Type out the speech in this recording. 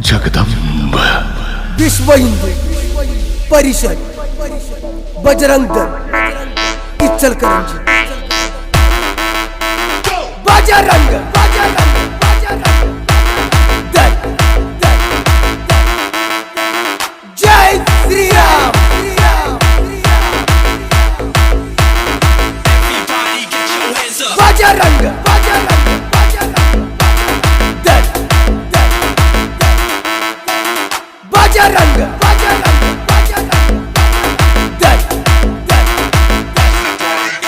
जगदंब विश्व हिंदू परिषद बजरंग दल इचलकरंजी बजरंग दल जय श्री राम बजरंग